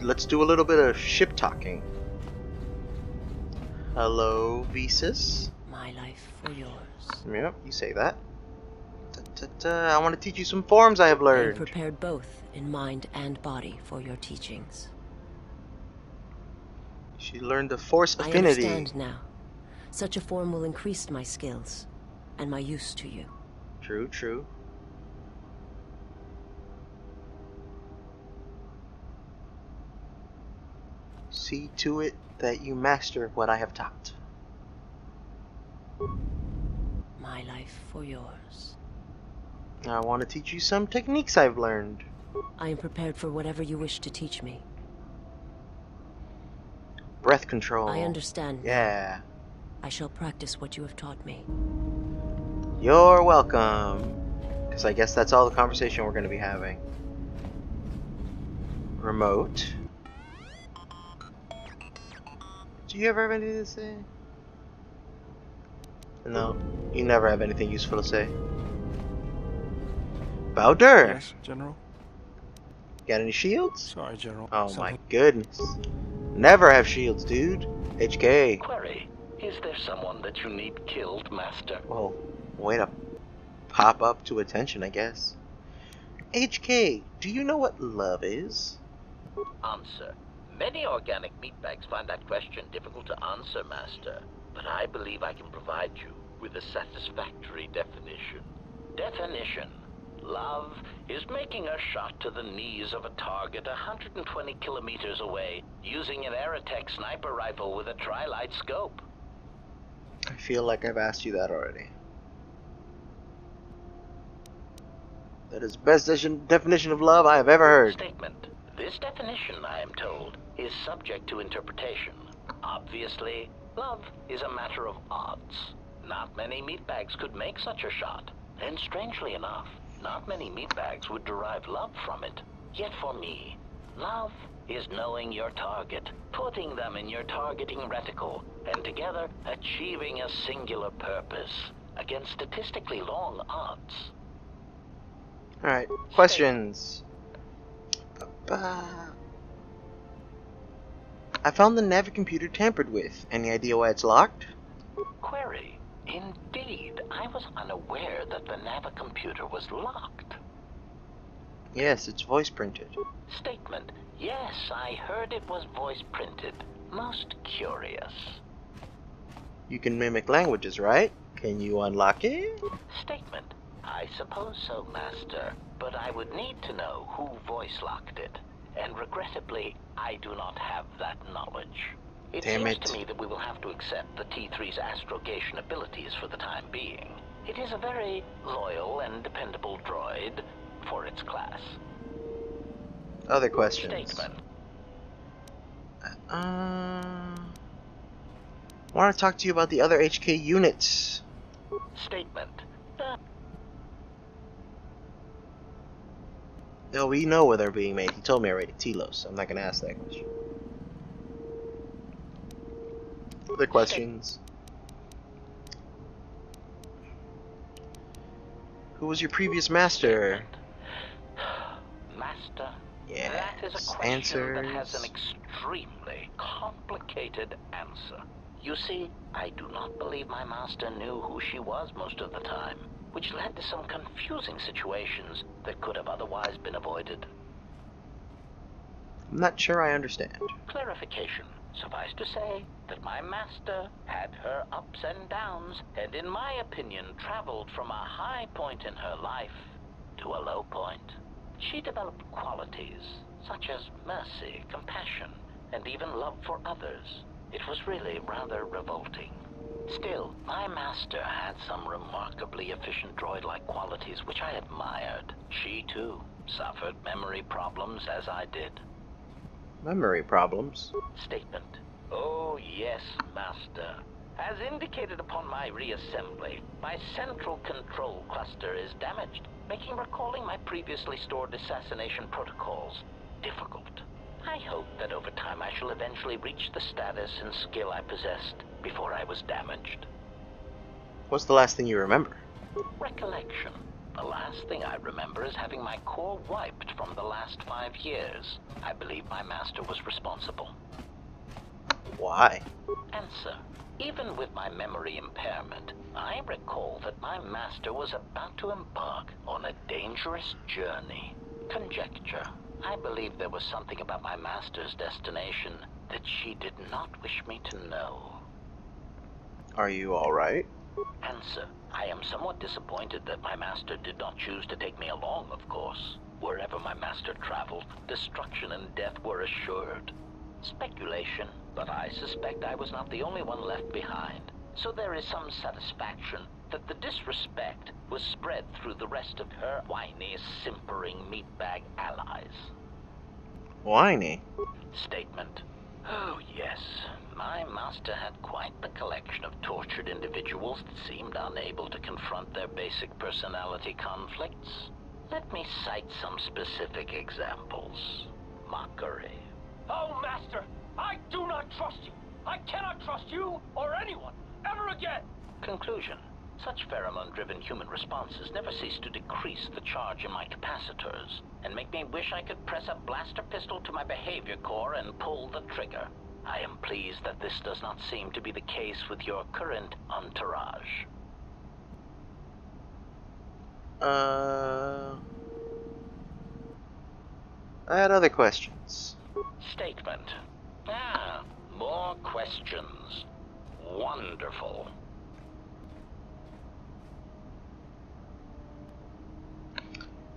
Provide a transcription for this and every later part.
let's do a little bit of ship talking. Hello, Visas. My life for yours. Yep, you say that. I want to teach you some forms I have I learned. am prepared both in mind and body for your teachings. She learned the force I affinity. understand now. Such a form will increase my skills and my use to you. True, true. See to it that you master what I have taught. My life for yours. I want to teach you some techniques I've learned. I am prepared for whatever you wish to teach me. Breath control. I understand now. Yeah. I shall practice what you have taught me. You're welcome. Because I guess that's all the conversation we're going to be having. Remote. Do you ever have anything to say? No, you never have anything useful to say. Bowder! Yes, General? Got any shields? Sorry, General. Oh Something- my goodness. Never have shields, dude. HK. Query, is there someone that you need killed, Master? Well, way to pop up to attention, I guess. HK, do you know what love is? Answer. Many organic meatbags find that question difficult to answer, Master. But I believe I can provide you with a satisfactory definition. Definition. Love is making a shot to the knees of a target 120 kilometers away using an Aerotech sniper rifle with a tri-light scope. I feel like I've asked you that already. That is the best definition of love I have ever heard. Statement. This definition, I am told, is subject to interpretation. Obviously, love is a matter of odds. Not many meatbags could make such a shot. And strangely enough, not many meatbags would derive love from it. Yet for me, love is knowing your target, putting them in your targeting reticle, and together achieving a singular purpose against statistically long odds. Alright, questions. I found the Navicomputer tampered with. Any idea why it's locked? Query. Indeed, I was unaware that the Navicomputer was locked. Yes, it's voice printed. Statement. Yes, I heard it was voice printed. Most curious. You can mimic languages, right? Can you unlock it? Statement. I suppose so, Master, but I would need to know who voice locked it. And regrettably, I do not have that knowledge. It seems to me that we will have to accept the T3's astrogation abilities for the time being. It is a very loyal and dependable droid for its class. Other questions. Statement. I want to talk to you about the other HK units. Statement. No, we know where they're being made. He told me already. Telos. I'm not going to ask that question. Other questions. Who was your previous master? Master? Yes. That is a question Answers. that has an extremely complicated answer. You see, I do not believe my master knew who she was most of the time, which led to some confusing situations that could have otherwise been avoided. I'm not sure I understand. Clarification. Suffice to say that my master had her ups and downs, and in my opinion traveled from a high point in her life to a low point. She developed qualities such as mercy, compassion, and even love for others. It was really rather revolting. Still, my master had some remarkably efficient droid-like qualities which I admired. She, too, suffered memory problems as I did. Memory problems? Statement. Oh, yes, Master. As indicated upon my reassembly, my central control cluster is damaged, making recalling my previously stored assassination protocols difficult. I hope that over time I shall eventually reach the status and skill I possessed before I was damaged. What's the last thing you remember? Recollection. The last thing I remember is having my core wiped from the last 5 years. I believe my master was responsible. Why? Answer. Even with my memory impairment, I recall that my master was about to embark on a dangerous journey. Conjecture. I believe there was something about my master's destination that she did not wish me to know. Are you alright? Answer. I am somewhat disappointed that my master did not choose to take me along, of course. Wherever my master traveled, destruction and death were assured. Speculation, but I suspect I was not the only one left behind. So there is some satisfaction that the disrespect was spread through the rest of her whiny, simpering meatbag allies. Whiny? Statement. Oh yes, my master had quite the collection of tortured individuals that seemed unable to confront their basic personality conflicts. Let me cite some specific examples. Mockery. Oh, Master, I do not trust you. I cannot trust you or anyone ever again. Conclusion. Such pheromone-driven human responses never cease to decrease the charge in my capacitors, and make me wish I could press a blaster pistol to my behavior core and pull the trigger. I am pleased that this does not seem to be the case with your current entourage. I had other questions. Statement. More questions. Wonderful.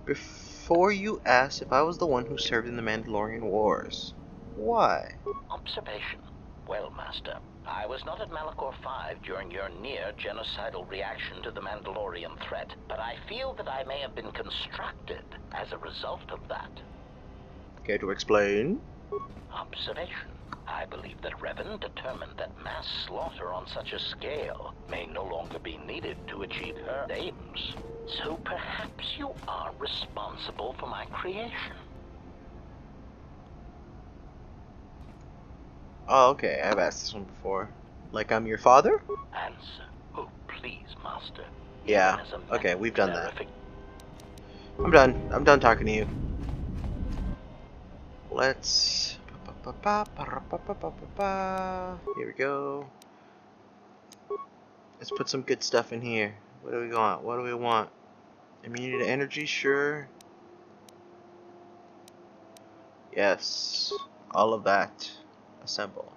Before you asked if I was the one who served in the Mandalorian Wars, why? Observation. Well, Master, I was not at Malachor 5 during your near-genocidal reaction to the Mandalorian threat, but I feel that I may have been constructed as a result of that. Care to explain? Observation. I believe that Revan determined that mass slaughter on such a scale may no longer be needed to achieve her aims. So perhaps you are responsible for my creation. Oh, okay, I've asked this one before. Like I'm your father? Answer. Oh, please, Master. Yeah, okay, we've done that. I'm done. I'm done talking to you. Let's... Here we go. Let's put some good stuff in here. What do we want? What do we want? Immunity to energy, sure. Yes. All of that. Assemble.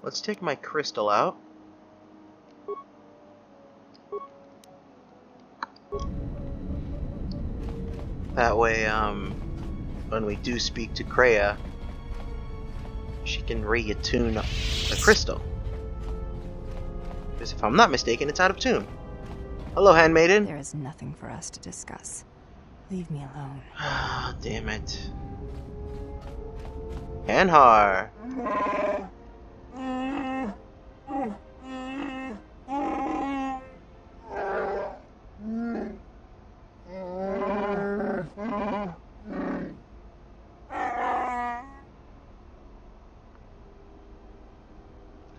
Let's take my crystal out. That way, when we do speak to Kreia, she can reattune the crystal. Because if I'm not mistaken, it's out of tune. Hello, handmaiden. There is nothing for us to discuss. Leave me alone. Ah, damn it. Anhar.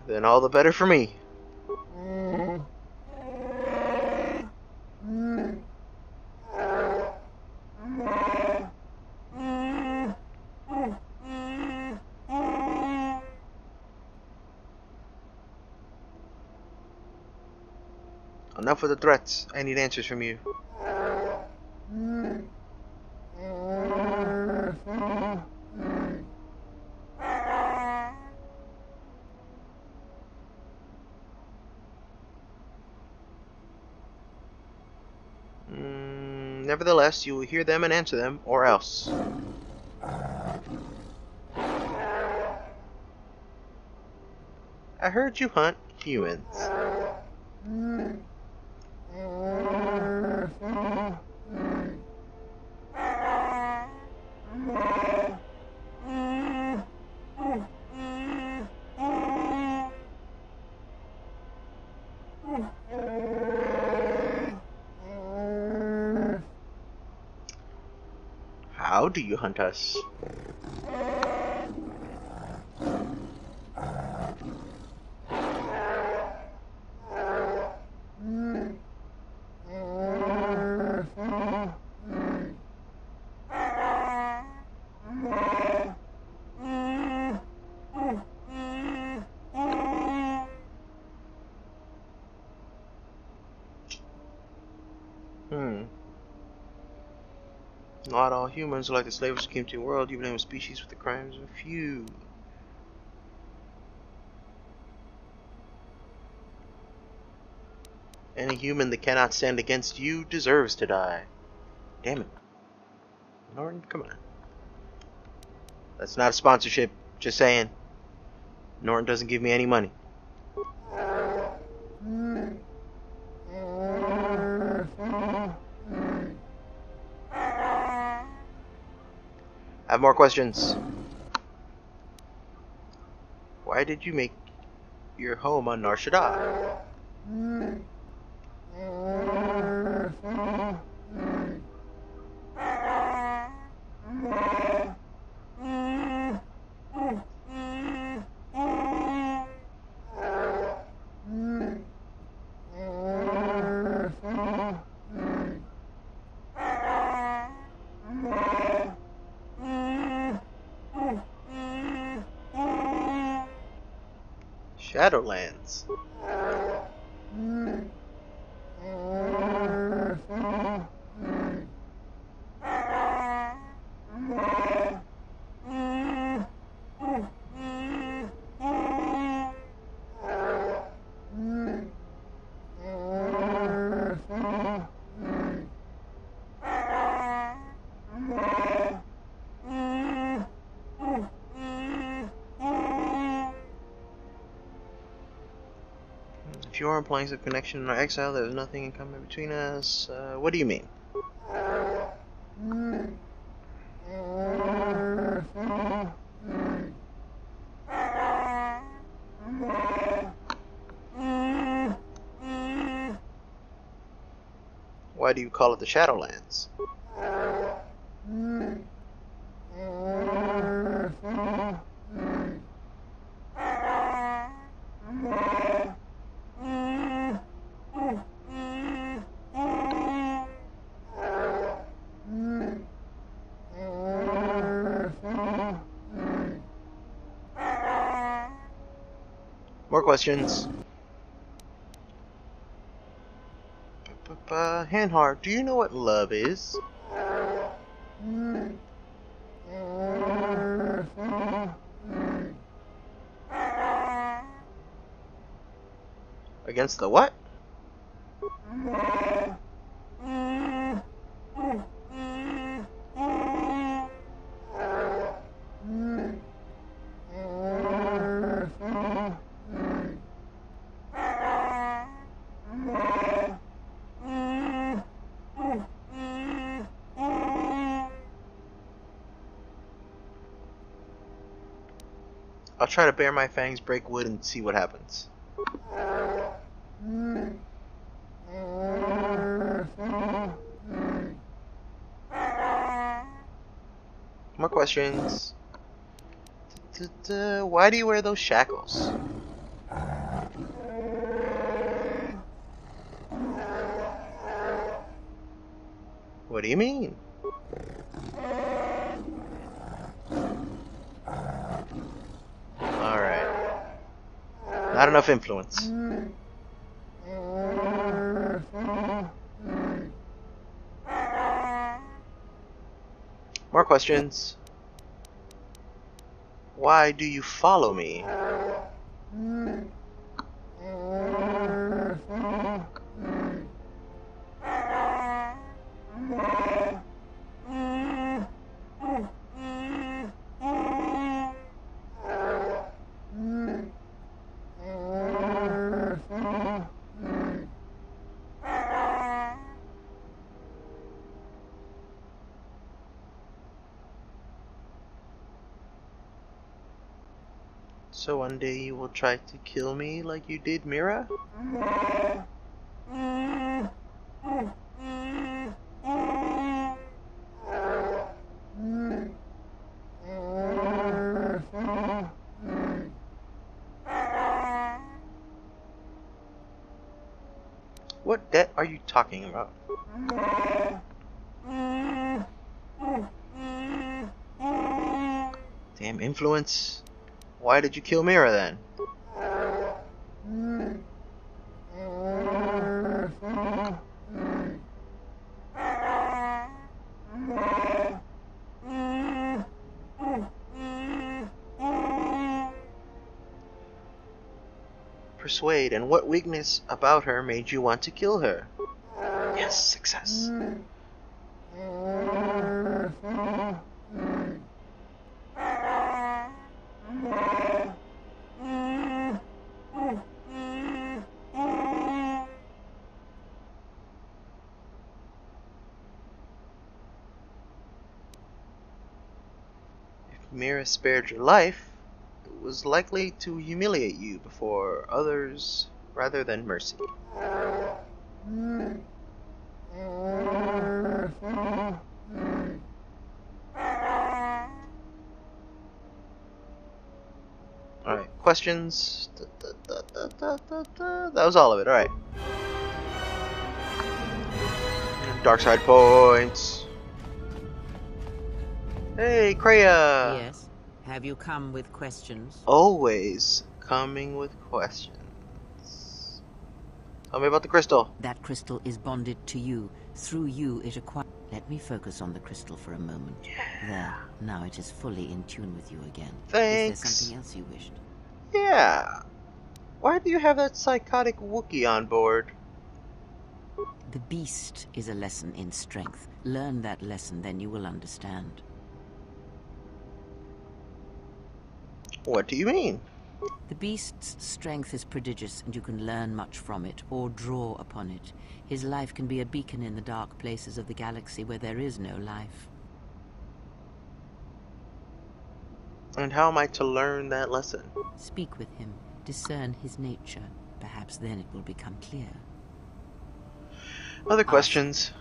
Then all the better for me. Enough of the threats. I need answers from you. Nevertheless, you will hear them and answer them, or else. I heard you hunt humans. How do you hunt us? Not all humans are like the slaves who came to the world. You blame a species with the crimes of a few. Any human that cannot stand against you deserves to die. Damn it. Norton, come on. That's not a sponsorship. Just saying. Norton doesn't give me any money. I have more questions. Why did you make your home on Nar Shaddaa? Shadowlands. If you aren't planks of connection or exile, there's nothing in common between us. What do you mean? Why do you call it the Shadowlands? More questions. Hanhar, do you know what love is? Against the what? I'll try to bare my fangs, break wood, and see what happens. More questions. Why do you wear those shackles? What do you mean? Alright. Not enough influence. More questions. Why do you follow me? So one day you will try to kill me like you did Mira? What debt are you talking about? Damn influence. Why did you kill Mira then? persuade, and what weakness about her made you want to kill her? Yes, success. If Mira spared your life, it was likely to humiliate you before others rather than mercy. Alright, questions? That was all of it, alright. Dark side points. Hey, Kreia! Yes? Have you come with questions? Always coming with questions. Tell me about the crystal. That crystal is bonded to you. Through you, it acquires... Let me focus on the crystal for a moment. There. Now it is fully in tune with you again. Thanks. Is there something else you wished? Yeah. Why do you have that psychotic Wookiee on board? The beast is a lesson in strength. Learn that lesson, then you will understand. What do you mean? The beast's strength is prodigious, and you can learn much from it, or draw upon it. His life can be a beacon in the dark places of the galaxy where there is no life. And how am I to learn that lesson? Speak with him, discern his nature. Perhaps then it will become clear. Other questions?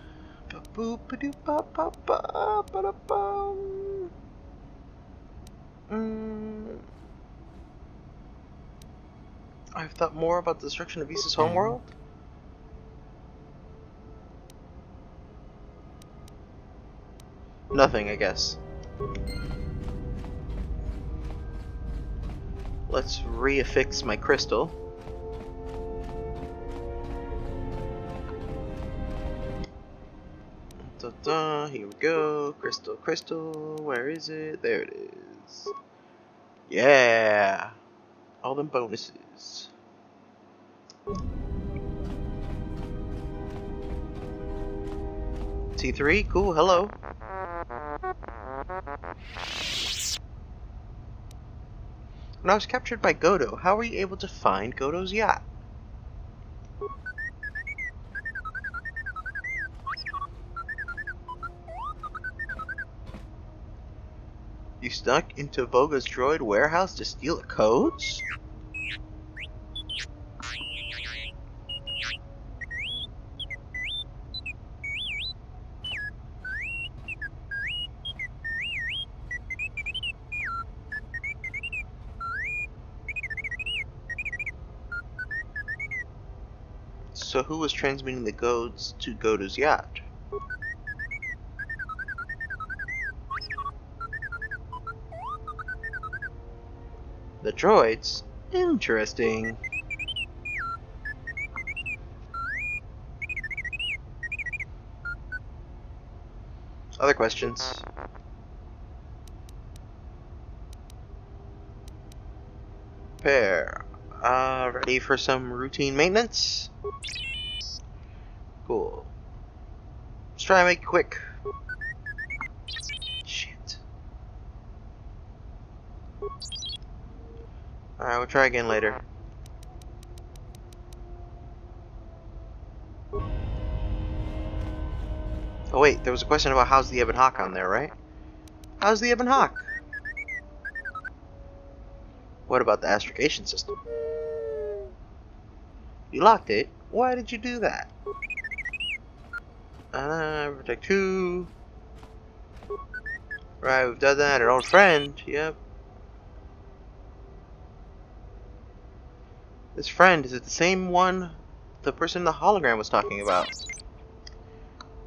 I've thought more about the destruction of Isa's homeworld. Nothing, I guess. Let's reaffix my crystal. Here we go. Crystal, crystal. Where is it? There it is. Yeah. All them bonuses. T3, cool, hello. When I was captured by Godo, how were you able to find Godo's yacht? You snuck into Voga's droid warehouse to steal the codes? So who was transmitting the codes to Godo's yacht? The droids? Interesting. Other questions? Pair. Ready for some routine maintenance? Cool. Let's try and make it quick. Shit. Alright, we'll try again later. Oh wait, there was a question about how's the Ebon Hawk on there, right? How's the Ebon Hawk? What about the astrogation system? You locked it? Why did you do that? Protect who? Right, we've done that. Our old friend, yep. This friend, is it the same one the person in the hologram was talking about?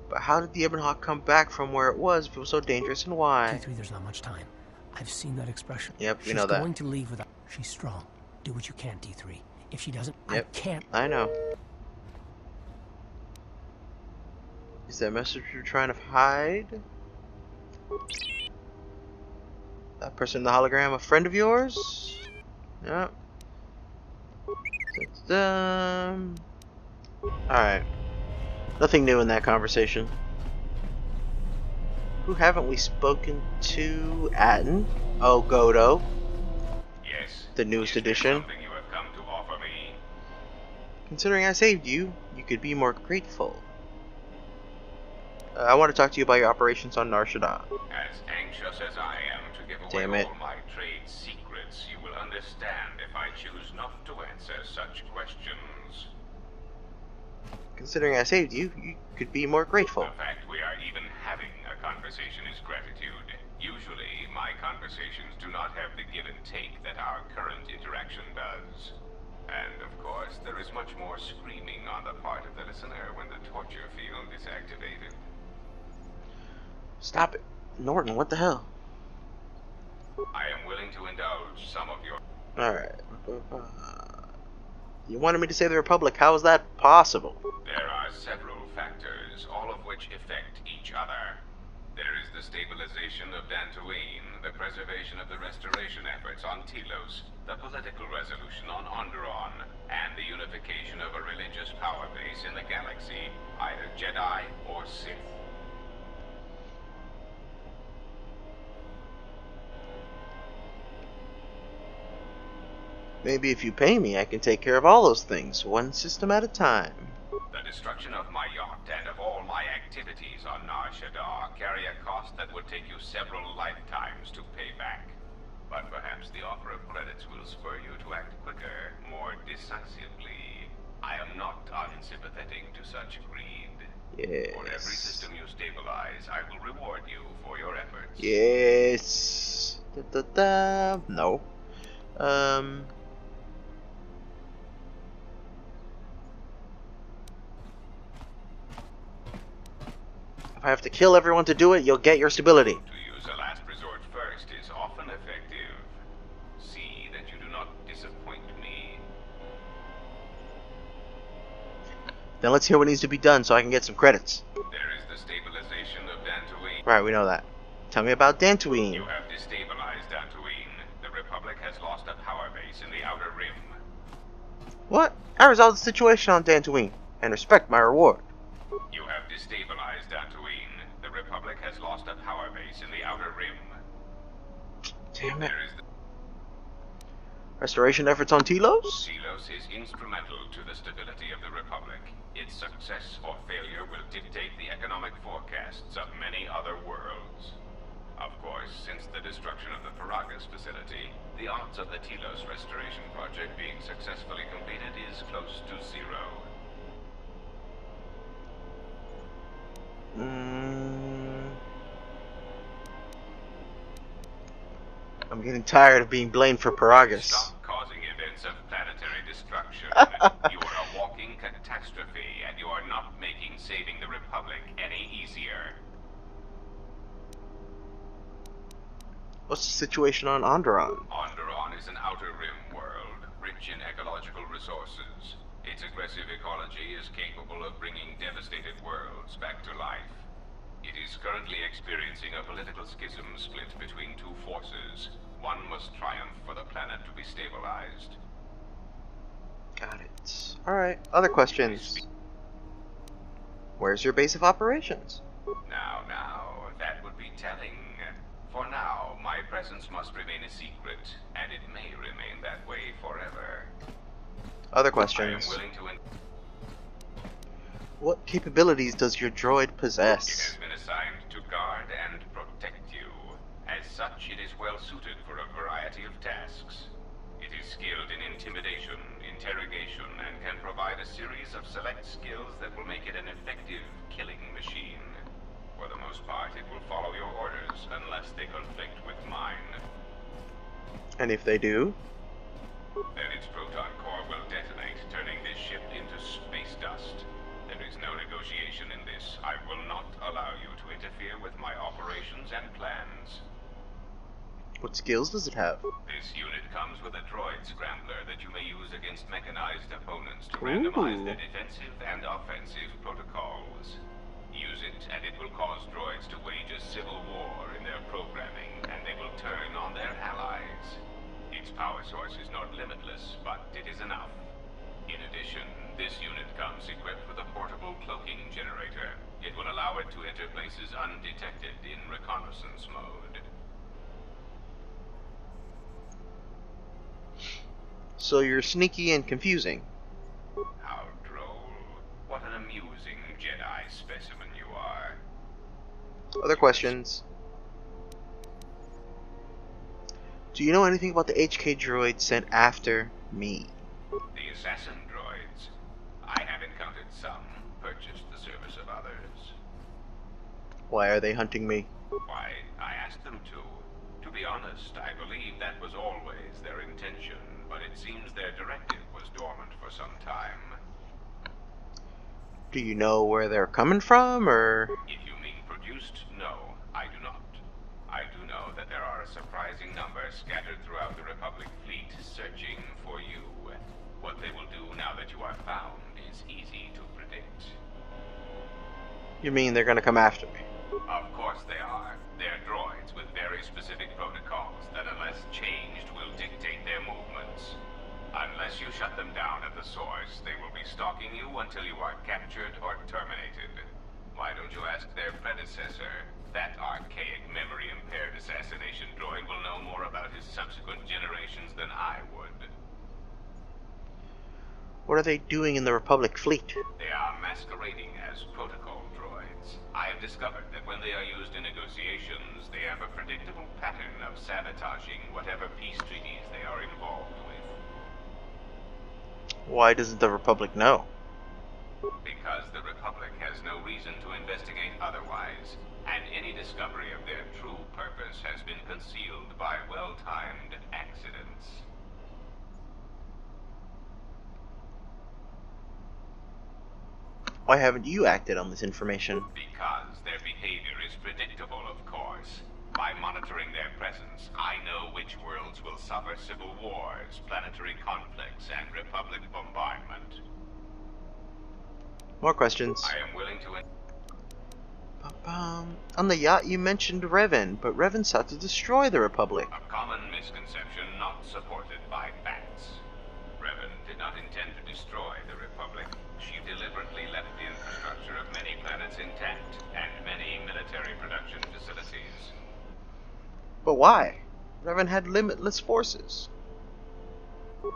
But how did the Ebon Hawk come back from where it was if it was so dangerous, and why? T3, there's not much time. I've seen that expression. Yep, we She's know that. going to leave without... She's strong. Do what you can, T3. If she doesn't, Yep. I can't... I know. Is that message you're trying to hide? That person in the hologram a friend of yours? Yep. Alright. Nothing new in that conversation. Who haven't we spoken to? Atten? Oh, Godo. Yes. The newest edition. Something you have come to offer me. Considering I saved you, you could be more grateful. I want to talk to you about your operations on Nar Shaddaa. As anxious as I am to give Damn away it. all my trade secrets, you will understand if I choose not to answer such questions. Considering I saved you, you could be more grateful. The fact we are even having a conversation is gratitude. Usually, my conversations do not have the give and take that our current interaction does. And, of course, there is much more screaming on the part of the listener when the torture field is activated. Stop it. Norton, what the hell? I am willing to indulge some of your... Alright. You wanted me to save the Republic. How is that possible? There are several factors, all of which affect each other. There is the stabilization of Dantooine, the preservation of the restoration efforts on Telos, the political resolution on Onderon, and the unification of a religious power base in the galaxy, either Jedi or Sith. Maybe if you pay me, I can take care of all those things, one system at a time. The destruction of my yacht and of all my activities on Nar Shaddaa carry a cost that would take you several lifetimes to pay back. But perhaps the offer of credits will spur you to act quicker, more decisively. I am not unsympathetic to such greed. Yes. For every system you stabilize, I will reward you for your efforts. Yes. No. If I have to kill everyone to do it, you'll get your stability. To use a last resort first is often effective. See that you do not disappoint me. Then let's hear what needs to be done so I can get some credits. There is the stabilization of Dantooine. Right, we know that. Tell me about Dantooine. You have destabilized Dantooine. The Republic has lost a power base in the Outer Rim. What? I resolved the situation on Dantooine, and respect my reward. You have destabilized Dantooine. The Republic has lost a power base in the Outer Rim. Damn it. There is the Restoration efforts on Telos? Telos is instrumental to the stability of the Republic. Its success or failure will dictate the economic forecasts of many other worlds. Of course, since the destruction of the Paragas facility, the odds of the Telos restoration project being successfully completed is close to zero. I'm getting tired of being blamed for Paragas. Stop causing events of planetary destruction. You are a walking catastrophe, and you are not making saving the Republic any easier. What's the situation on Onderon? Onderon is an Outer Rim world, rich in ecological resources. Its aggressive ecology is capable of bringing devastated worlds back to life. It is currently experiencing a political schism split between two forces. One must triumph for the planet to be stabilized. Got it. Alright, other questions. Where's your base of operations? Now, that would be telling. For now, my presence must remain a secret, and it may remain that way forever. Other I am questions. willing to... What capabilities does your droid It possess? has been assigned to guard and protect you. As such, it is well suited for a variety of tasks. It is skilled in intimidation, interrogation, and can provide a series of select skills that will make it an effective killing machine. For the most part, it will follow your orders unless they conflict with mine. And if they do? Then its proton core will detonate, turning this ship into space dust. There is no negotiation in this. I will not allow you to interfere with my operations and plans. What skills does it have? This unit comes with a droid scrambler that you may use against mechanized opponents to randomize their defensive and offensive protocols. Use it, and it will cause droids to wage a civil war in their programming, and they will turn on their allies. Its power source is not limitless, but it is enough. In addition, this unit comes equipped with a portable cloaking generator. It will allow it to enter places undetected in reconnaissance mode. So you're sneaky and confusing. How droll. What an amusing Jedi specimen you are. Other questions? Do you know anything about the HK droid sent after me? The assassin droids. I have encountered some, purchased the service of others. Why are they hunting me? Why, I asked them to. To be honest, I believe that was always their intention, but it seems their directive was dormant for some time. Do you know where they're coming from, or? If you mean produced, no, I do not. I do know that there are a surprising number scattered throughout the Republic fleet searching for you. What they will do now that you are found is easy to predict. You mean they're gonna come after me? Of course they are. They're droids with very specific protocols that, unless changed, will dictate their movements. Unless you shut them down at the source, they will be stalking you until you are captured or terminated. Why don't you ask their predecessor? That archaic, memory-impaired assassination droid will know more about his subsequent generations than I would. What are they doing in the Republic fleet? They are masquerading as protocol droids. I have discovered that when they are used in negotiations, they have a predictable pattern of sabotaging whatever peace treaties they are involved with. Why doesn't the Republic know? Because the Republic has no reason to investigate otherwise, and any discovery of their true purpose has been concealed by well-timed accidents. Why haven't you acted on this information? Because their behavior is predictable, of course. By monitoring their presence, I know which worlds will suffer civil wars, planetary conflicts, and Republic bombardment. More questions. I am willing to... On the yacht you mentioned Revan, but Revan sought to destroy the Republic. A common misconception not supported by facts. Revan did not intend to destroy the Republic. She deliberately left the infrastructure of many planets intact, and many military production facilities. But why? Revan had limitless forces.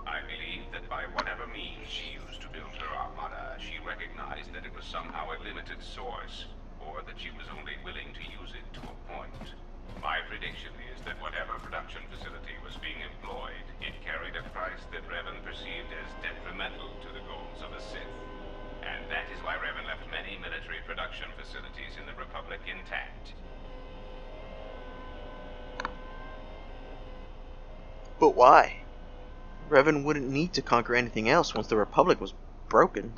I believe that by whatever means she used to build her armada, she recognized that it was somehow a limited source, or that she was only willing to use it to a point. My prediction is that whatever production facility was being employed, it carried a price that Revan perceived as detrimental to the goals of the Sith. And that is why Revan left many military production facilities in the Republic intact. But why? Revan wouldn't need to conquer anything else once the Republic was broken.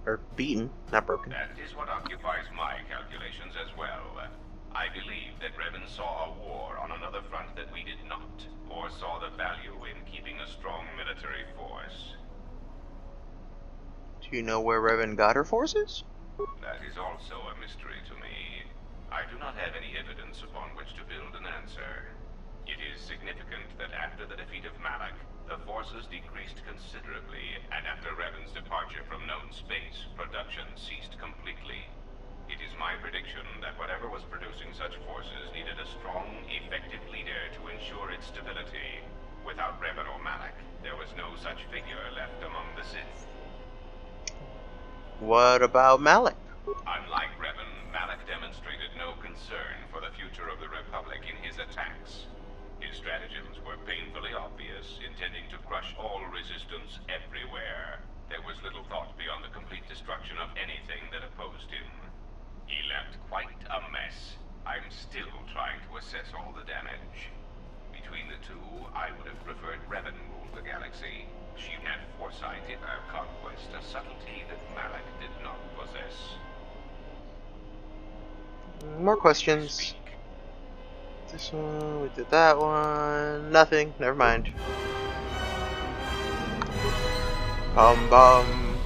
Or beaten, not broken. That is what occupies my calculations as well. I believe that Revan saw a war on another front that we did not, or saw the value in keeping a strong military force. Do you know where Revan got her forces? That is also a mystery to me. I do not have any evidence upon which to build an answer. It is significant that after the defeat of Malak, the forces decreased considerably, and after Revan's departure from known space, production ceased completely. It is my prediction that whatever was producing such forces needed a strong, effective leader to ensure its stability. Without Revan or Malak, there was no such figure left among the Sith. What about Malak? Unlike Revan, Malak demonstrated no concern for the future of the Republic in his attacks. His stratagems were painfully obvious, intending to crush all resistance everywhere. There was little thought beyond the complete destruction of anything that opposed him. He left quite a mess. I'm still trying to assess all the damage. Between the two, I would have preferred Revan rule the galaxy. She had foresight in her conquest, a subtlety that Malak did not possess. More questions. This one, we did that one. Nothing, never mind. Bum.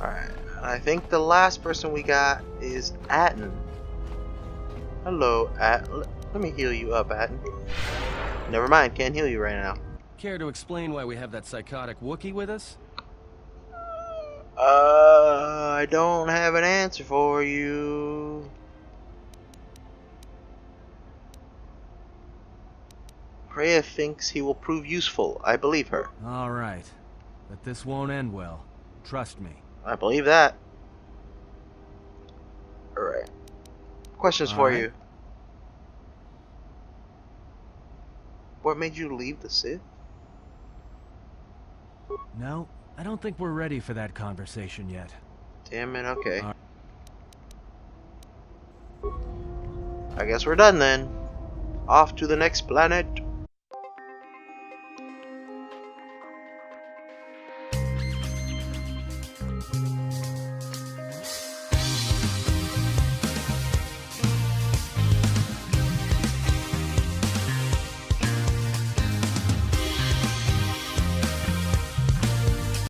Alright, I think the last person we got is Atten. Hello, Atten. Let me heal you up, Atten. Never mind, can't heal you right now. Care to explain why we have that psychotic Wookiee with us? I don't have an answer for you. Freya thinks he will prove useful. I believe her. All right. But this won't end well. Trust me. I believe that. Alright. Questions for you. What made you leave the Sith? No, I don't think we're ready for that conversation yet. Damn it, okay. I guess we're done then. Off to the next planet.